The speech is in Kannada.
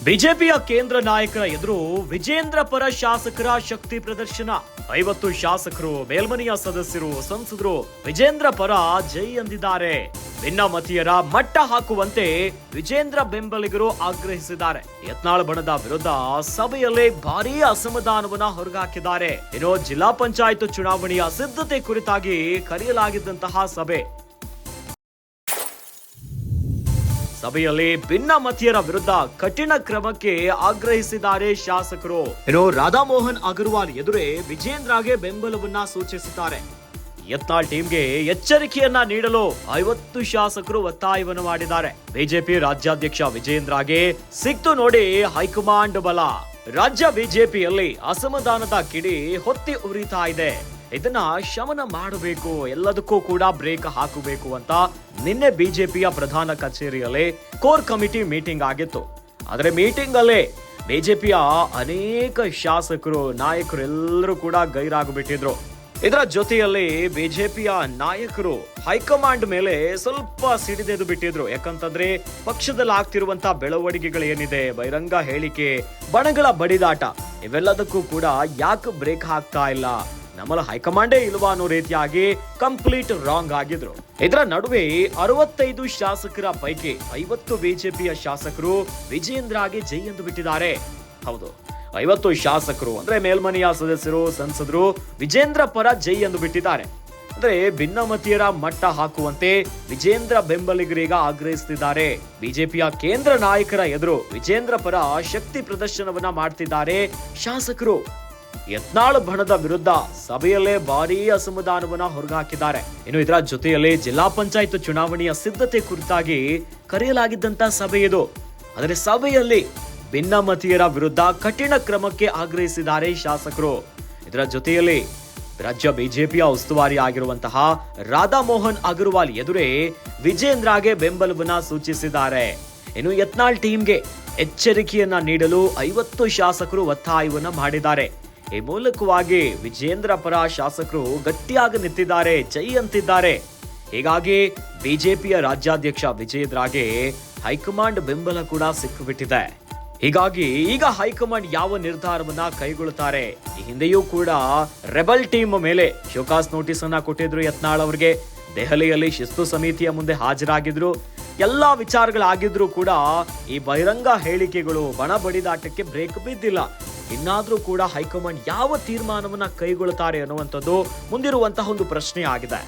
ಬಿಜೆಪಿಯ ಕೇಂದ್ರ ನಾಯಕರ ಎದುರು ವಿಜೇಂದ್ರ ಪರ ಶಾಸಕರ ಶಕ್ತಿ ಪ್ರದರ್ಶನ. 50 ಶಾಸಕರು, ಮೇಲ್ಮನೆಯ ಸದಸ್ಯರು, ಸಂಸದರು ವಿಜೇಂದ್ರ ಪರ ಜೈ ಎಂದಿದ್ದಾರೆ. ಭಿನ್ನಮತೀಯರ ಮಟ್ಟ ಹಾಕುವಂತೆ ವಿಜೇಂದ್ರ ಬೆಂಬಲಿಗರು ಆಗ್ರಹಿಸಿದ್ದಾರೆ. ಯತ್ನಾಳ್ ಬಣದ ವಿರುದ್ಧ ಸಭೆಯಲ್ಲಿ ಭಾರೀ ಅಸಮಾಧಾನವನ್ನ ಹೊರಗಾಕಿದ್ದಾರೆ. ಇನ್ನು ಜಿಲ್ಲಾ ಪಂಚಾಯತ್ ಚುನಾವಣೆಯ ಸಿದ್ಧತೆ ಕುರಿತಾಗಿ ಕರೆಯಲಾಗಿದ್ದಂತಹ ಸಭೆಯಲ್ಲಿ ಭಿನ್ನಮತೀಯರ ವಿರುದ್ಧ ಕಠಿಣ ಕ್ರಮಕ್ಕೆ ಆಗ್ರಹಿಸಿದ್ದಾರೆ ಶಾಸಕರು. ಇನ್ನು ರಾಧಾಮೋಹನ್ ಅಗರ್ವಾಲ್ ಎದುರೇ ವಿಜೇಂದ್ರಗೆ ಬೆಂಬಲವನ್ನ ಸೂಚಿಸಿದ್ದಾರೆ. ಯತ್ನಾಳ್ ಟೀಮ್ಗೆ ಎಚ್ಚರಿಕೆಯನ್ನ ನೀಡಲು 50 ಶಾಸಕರು ಒತ್ತಾಯವನ್ನು ಮಾಡಿದ್ದಾರೆ. ಬಿಜೆಪಿ ರಾಜ್ಯಾಧ್ಯಕ್ಷ ವಿಜೇಂದ್ರಗೆ ಸಿಕ್ತು ನೋಡಿ ಹೈಕಮಾಂಡ್ ಬಲ. ರಾಜ್ಯ ಬಿಜೆಪಿಯಲ್ಲಿ ಅಸಮಾಧಾನದ ಕಿಡಿ ಹೊತ್ತಿ ಉರಿತಾ ಇದೆ. ಇದನ್ನ ಶಮನ ಮಾಡಬೇಕು, ಎಲ್ಲದಕ್ಕೂ ಕೂಡ ಬ್ರೇಕ್ ಹಾಕಬೇಕು ಅಂತ ನಿನ್ನೆ ಬಿಜೆಪಿಯ ಪ್ರಧಾನ ಕಚೇರಿಯಲ್ಲಿ ಕೋರ್ ಕಮಿಟಿ ಮೀಟಿಂಗ್ ಆಗಿತ್ತು. ಆದ್ರೆ ಮೀಟಿಂಗ್ ಅಲ್ಲೇ ಬಿಜೆಪಿಯ ಅನೇಕ ಶಾಸಕರು, ನಾಯಕರು ಎಲ್ಲರೂ ಕೂಡ ಗೈರಾಗಿಬಿಟ್ಟಿದ್ರು. ಇದರ ಜೊತೆಯಲ್ಲಿ ಬಿಜೆಪಿಯ ನಾಯಕರು ಹೈಕಮಾಂಡ್ ಮೇಲೆ ಸ್ವಲ್ಪ ಸಿಡಿದೆದು ಬಿಟ್ಟಿದ್ರು. ಯಾಕಂತಂದ್ರೆ ಪಕ್ಷದಲ್ಲಿ ಆಗ್ತಿರುವಂತಹ ಬೆಳವಣಿಗೆಗಳೇನಿದೆ, ಬಹಿರಂಗ ಹೇಳಿಕೆ, ಬಣಗಳ ಬಡಿದಾಟ, ಇವೆಲ್ಲದಕ್ಕೂ ಕೂಡ ಯಾಕೆ ಬ್ರೇಕ್ ಹಾಕ್ತಾ ಇಲ್ಲ, ನಮ್ಮಲ್ಲಿ ಹೈಕಮಾಂಡೇ ಇಲ್ವಾ ಅನ್ನೋ ರೀತಿಯಾಗಿ ಕಂಪ್ಲೀಟ್ ರಾಂಗ್ ಆಗಿದ್ರು. ಇದರ ನಡುವೆ 65 ಶಾಸಕರ ಪೈಕಿ 50 ಬಿಜೆಪಿಯ ಶಾಸಕರು ವಿಜೇಂದ್ರಗೆ ಜೈ ಎಂದು ಬಿಟ್ಟಿದ್ದಾರೆ. ಹೌದು, 50 ಶಾಸಕರು ಅಂದ್ರೆ ಮೇಲ್ಮನೆಯ ಸದಸ್ಯರು, ಸಂಸದರು ವಿಜೇಂದ್ರ ಪರ ಜೈ ಎಂದು ಬಿಟ್ಟಿದ್ದಾರೆ. ಅಂದ್ರೆ ಭಿನ್ನಮತೀಯರ ಮಟ್ಟ ಹಾಕುವಂತೆ ವಿಜೇಂದ್ರ ಬೆಂಬಲಿಗರೀಗ ಆಗ್ರಹಿಸುತ್ತಿದ್ದಾರೆ. ಬಿಜೆಪಿಯ ಕೇಂದ್ರ ನಾಯಕರ ಎದುರು ವಿಜೇಂದ್ರ ಪರ ಶಕ್ತಿ ಪ್ರದರ್ಶನವನ್ನ ಮಾಡ್ತಿದ್ದಾರೆ ಶಾಸಕರು. ಯತ್ನಾಳ್ ಬಣದ ವಿರುದ್ಧ ಸಭೆಯಲ್ಲೇ ಭಾರೀ ಅಸಮಾಧಾನವನ್ನ ಹೊರಗಾಕಿದ್ದಾರೆ. ಇನ್ನು ಇದರ ಜೊತೆಯಲ್ಲಿ ಜಿಲ್ಲಾ ಪಂಚಾಯತ್ ಚುನಾವಣೆಯ ಸಿದ್ಧತೆ ಕುರಿತಾಗಿ ಕರೆಯಲಾಗಿದ್ದಂತ ಸಭೆ ಇದು. ಆದರೆ ಸಭೆಯಲ್ಲಿ ಭಿನ್ನಮತೀಯರ ವಿರುದ್ಧ ಕಠಿಣ ಕ್ರಮಕ್ಕೆ ಆಗ್ರಹಿಸಿದ್ದಾರೆ ಶಾಸಕರು. ಇದರ ಜೊತೆಯಲ್ಲಿ ರಾಜ್ಯ ಬಿಜೆಪಿಯ ಉಸ್ತುವಾರಿ ಆಗಿರುವಂತಹ ರಾಧಾಮೋಹನ್ ಅಗರ್ವಾಲ್ ಎದುರೇ ವಿಜೇಂದ್ರಗೆ ಬೆಂಬಲವನ್ನ ಸೂಚಿಸಿದ್ದಾರೆ. ಇನ್ನು ಯತ್ನಾಳ್ ಟೀಮ್ಗೆ ಎಚ್ಚರಿಕೆಯನ್ನ ನೀಡಲು 50 ಶಾಸಕರು ಒತ್ತಾಯವನ್ನ ಮಾಡಿದ್ದಾರೆ. ಈ ಮೂಲಕವಾಗಿ ವಿಜೇಂದ್ರ ಪರ ಶಾಸಕರು ಗಟ್ಟಿಯಾಗಿ ನಿಂತಿದ್ದಾರೆ, ಜೈ ಅಂತಿದ್ದಾರೆ. ಹೀಗಾಗಿ ಬಿಜೆಪಿಯ ರಾಜ್ಯಾಧ್ಯಕ್ಷ ವಿಜೇಂದ್ರಗೆ ಹೈಕಮಾಂಡ್ ಬೆಂಬಲ ಕೂಡ ಸಿಕ್ಕಿಬಿಟ್ಟಿದೆ. ಹೀಗಾಗಿ ಈಗ ಹೈಕಮಾಂಡ್ ಯಾವ ನಿರ್ಧಾರವನ್ನ ಕೈಗೊಳ್ಳುತ್ತಾರೆ? ಈ ಹಿಂದೆಯೂ ಕೂಡ ರೆಬಲ್ ಟೀಮ್ ಮೇಲೆ ಶೋಕಾಸ್ ನೋಟಿಸ್ ಅನ್ನ ಕೊಟ್ಟಿದ್ರು ಯತ್ನಾಳ್ ಅವರಿಗೆ. ದೆಹಲಿಯಲ್ಲಿ ಶಿಸ್ತು ಸಮಿತಿಯ ಮುಂದೆ ಹಾಜರಾಗಿದ್ರು. ಎಲ್ಲಾ ವಿಚಾರಗಳಾಗಿದ್ರು ಕೂಡ ಈ ಬಹಿರಂಗ ಹೇಳಿಕೆಗಳು, ಬಣ ಬಡಿದಾಟಕ್ಕೆ ಬ್ರೇಕ್ ಬಿದ್ದಿಲ್ಲ. ಇನ್ನಾದ್ರೂ ಕೂಡ ಹೈಕಮಾಂಡ್ ಯಾವ ತೀರ್ಮಾನವನ್ನ ಕೈಗೊಳ್ಳುತ್ತಾರೆ ಅನ್ನುವಂಥದ್ದು ಮುಂದಿರುವಂತಹ ಒಂದು ಪ್ರಶ್ನೆ ಆಗಿದೆ.